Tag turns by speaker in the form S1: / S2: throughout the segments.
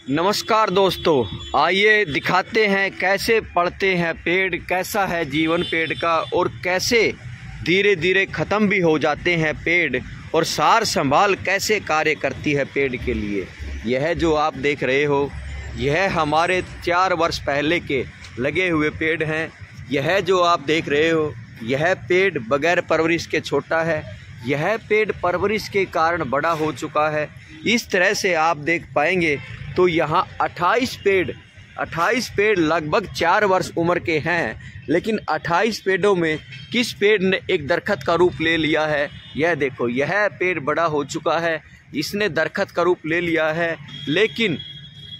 S1: नमस्कार दोस्तों, आइए दिखाते हैं कैसे पड़ते हैं पेड़, कैसा है जीवन पेड़ का और कैसे धीरे धीरे ख़त्म भी हो जाते हैं पेड़ और सार संभाल कैसे कार्य करती है पेड़ के लिए। यह जो आप देख रहे हो यह हमारे 4 वर्ष पहले के लगे हुए पेड़ हैं। यह जो आप देख रहे हो यह पेड़ बगैर परवरिश के छोटा है, यह पेड़ परवरिश के कारण बड़ा हो चुका है। इस तरह से आप देख पाएंगे तो यहाँ 28 पेड़ लगभग 4 वर्ष उम्र के हैं, लेकिन 28 पेड़ों में किस पेड़ ने एक दरख्त का रूप ले लिया है। यह देखो, यह पेड़ बड़ा हो चुका है, इसने दरख्त का रूप ले लिया है। लेकिन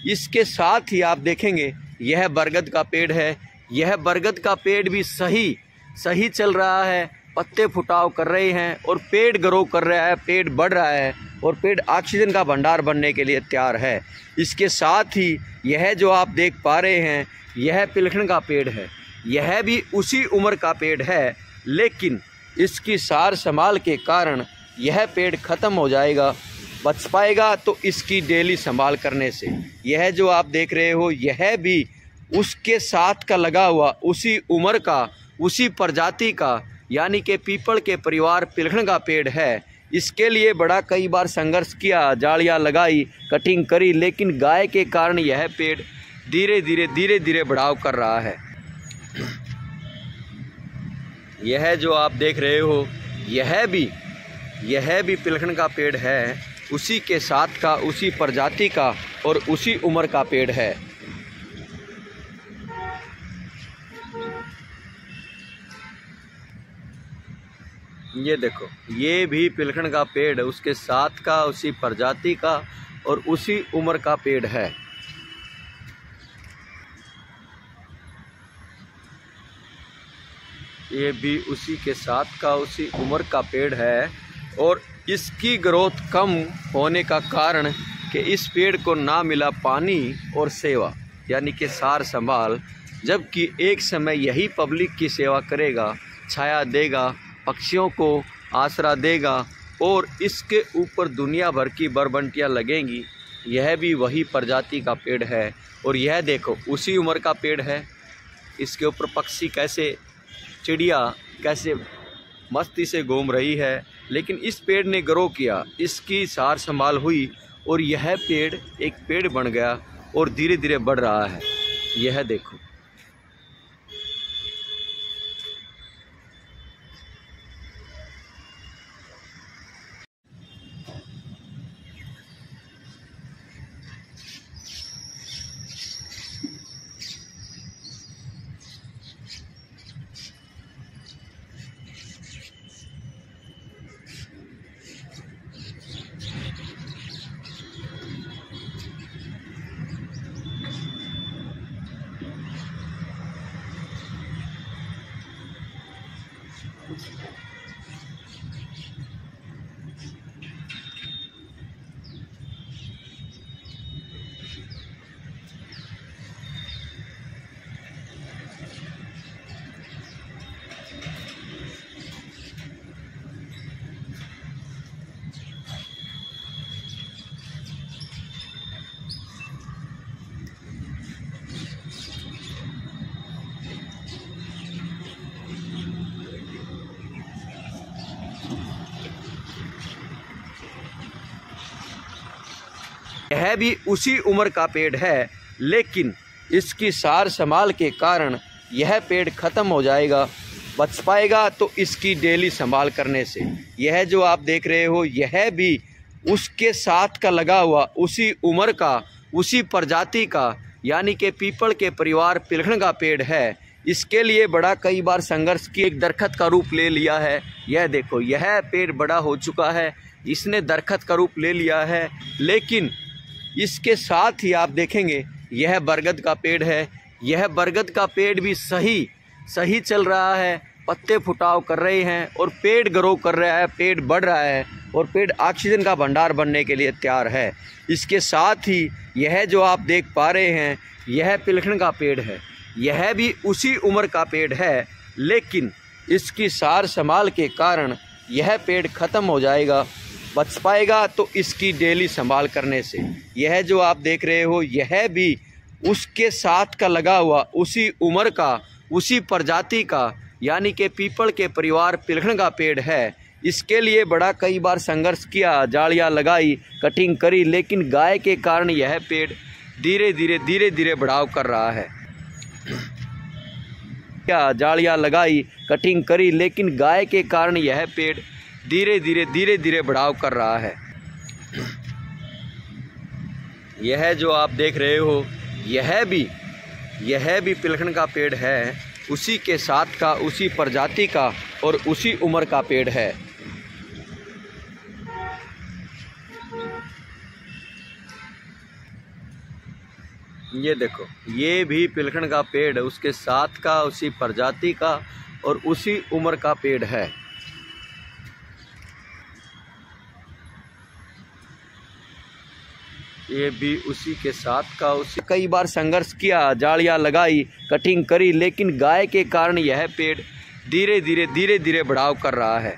S1: इसके साथ ही आप देखेंगे यह बरगद का पेड़ है। यह बरगद का पेड़ भी सही चल रहा है, पत्ते फुटाव कर रहे हैं और पेड़ ग्रो कर रहा है, पेड़ बढ़ रहा है और पेड़ ऑक्सीजन का भंडार बनने के लिए तैयार है। इसके साथ ही यह जो आप देख पा रहे हैं यह पिलखन का पेड़ है। यह भी उसी उम्र का पेड़ है, लेकिन इसकी सार संभाल के कारण यह पेड़ ख़त्म हो जाएगा, बच पाएगा तो इसकी डेली संभाल करने से। यह जो आप देख रहे हो यह भी उसके साथ का लगा हुआ, उसी उम्र का, उसी प्रजाति का, यानी कि पीपल के परिवार पिलखन का पेड़ है। इसके लिए बड़ा कई बार संघर्ष किया, जालियां लगाई, कटिंग करी, लेकिन गाय के कारण यह पेड़ धीरे धीरे बढ़ाव कर रहा है। यह जो आप देख रहे हो यह भी पिलखन का पेड़ है, उसी के साथ का, उसी प्रजाति का और उसी उम्र का पेड़ है। ये देखो, ये भी पिलखन का पेड़, उसके साथ का, उसी प्रजाति का और उसी उम्र का पेड़ है। ये भी उसी के साथ का, उसी उम्र का पेड़ है और इसकी ग्रोथ कम होने का कारण कि इस पेड़ को ना मिला पानी और सेवा, यानी कि सार संभाल। जबकि एक समय यही पब्लिक की सेवा करेगा, छाया देगा, पक्षियों को आसरा देगा और इसके ऊपर दुनिया भर की बरबंटियाँ लगेंगी। यह भी वही प्रजाति का पेड़ है और यह देखो उसी उम्र का पेड़ है। इसके ऊपर पक्षी कैसे, चिड़िया कैसे मस्ती से घूम रही है, लेकिन इस पेड़ ने ग्रो किया, इसकी सार संभाल हुई और यह पेड़ एक पेड़ बन गया और धीरे धीरे बढ़ रहा है। यह देखो, यह भी उसी उम्र का पेड़ है, लेकिन इसकी सार संभाल के कारण यह पेड़ ख़त्म हो जाएगा, बच पाएगा तो इसकी डेली संभाल करने से। यह जो आप देख रहे हो यह भी उसके साथ का लगा हुआ, उसी उम्र का, उसी प्रजाति का, यानी कि पीपल के परिवार पिलखन का पेड़ है। इसके लिए बड़ा कई बार संघर्ष किया, एक दरख्त का रूप ले लिया है। यह देखो, यह पेड़ बड़ा हो चुका है, इसने दरख्त का रूप ले लिया है। लेकिन इसके साथ ही आप देखेंगे यह बरगद का पेड़ है। यह बरगद का पेड़ भी सही चल रहा है, पत्ते फुटाव कर रहे हैं और पेड़ ग्रो कर रहा है, पेड़ बढ़ रहा है और पेड़ ऑक्सीजन का भंडार बनने के लिए तैयार है। इसके साथ ही यह जो आप देख पा रहे हैं यह पिलखन का पेड़ है। यह भी उसी उम्र का पेड़ है, लेकिन इसकी सार संभाल के कारण यह पेड़ ख़त्म हो जाएगा, बच पाएगा तो इसकी डेली संभाल करने से। यह जो आप देख रहे हो यह भी उसके साथ का लगा हुआ, उसी उम्र का, उसी प्रजाति का, यानी कि पीपल के परिवार पिलखन का पेड़ है। इसके लिए बड़ा कई बार संघर्ष किया, जालियां लगाई, कटिंग करी, लेकिन गाय के कारण यह पेड़ धीरे धीरे बढ़ाव कर रहा है। क्या जालियां लगाई, कटिंग करी, लेकिन गाय के कारण यह पेड़ धीरे धीरे बढ़ाव कर रहा है। यह जो आप देख रहे हो यह भी पिलखन का पेड़ है, उसी के साथ का, उसी प्रजाति का और उसी उम्र का पेड़ है। ये देखो, ये भी पिलखन का पेड़, उसके साथ का, उसी प्रजाति का और उसी उम्र का पेड़ है। ये भी उसी के साथ का, उसी कई बार संघर्ष किया, जालियां लगाई, कटिंग करी, लेकिन गाय के कारण यह पेड़ धीरे धीरे बढ़ाव कर रहा है।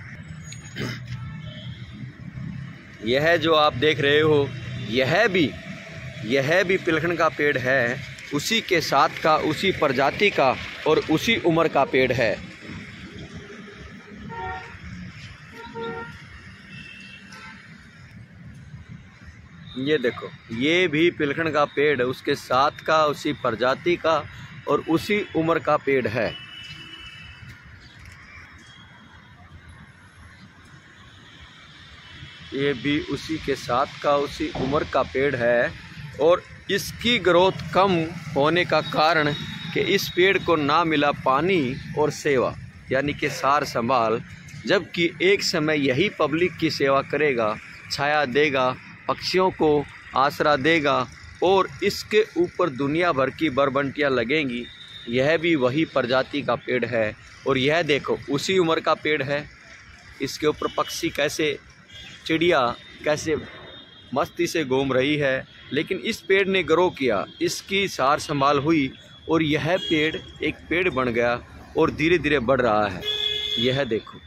S1: यह जो आप देख रहे हो यह भी पिलखन का पेड़ है, उसी के साथ का, उसी प्रजाति का और उसी उम्र का पेड़ है। ये देखो, ये भी पिलखन का पेड़, उसके साथ का, उसी प्रजाति का और उसी उम्र का पेड़ है। ये भी उसी के साथ का, उसी उम्र का पेड़ है। और इसकी ग्रोथ कम होने का कारण कि इस पेड़ को ना मिला पानी और सेवा, यानी कि सार संभाल, जबकि एक समय यही पब्लिक की सेवा करेगा, छाया देगा, पक्षियों को आसरा देगा और इसके ऊपर दुनिया भर की बरबंटियाँ लगेंगी। यह भी वही प्रजाति का पेड़ है और यह देखो उसी उम्र का पेड़ है। इसके ऊपर पक्षी कैसे, चिड़िया कैसे मस्ती से घूम रही है, लेकिन इस पेड़ ने ग्रो किया, इसकी सार संभाल हुई और यह पेड़ एक पेड़ बन गया और धीरे धीरे बढ़ रहा है। यह देखो।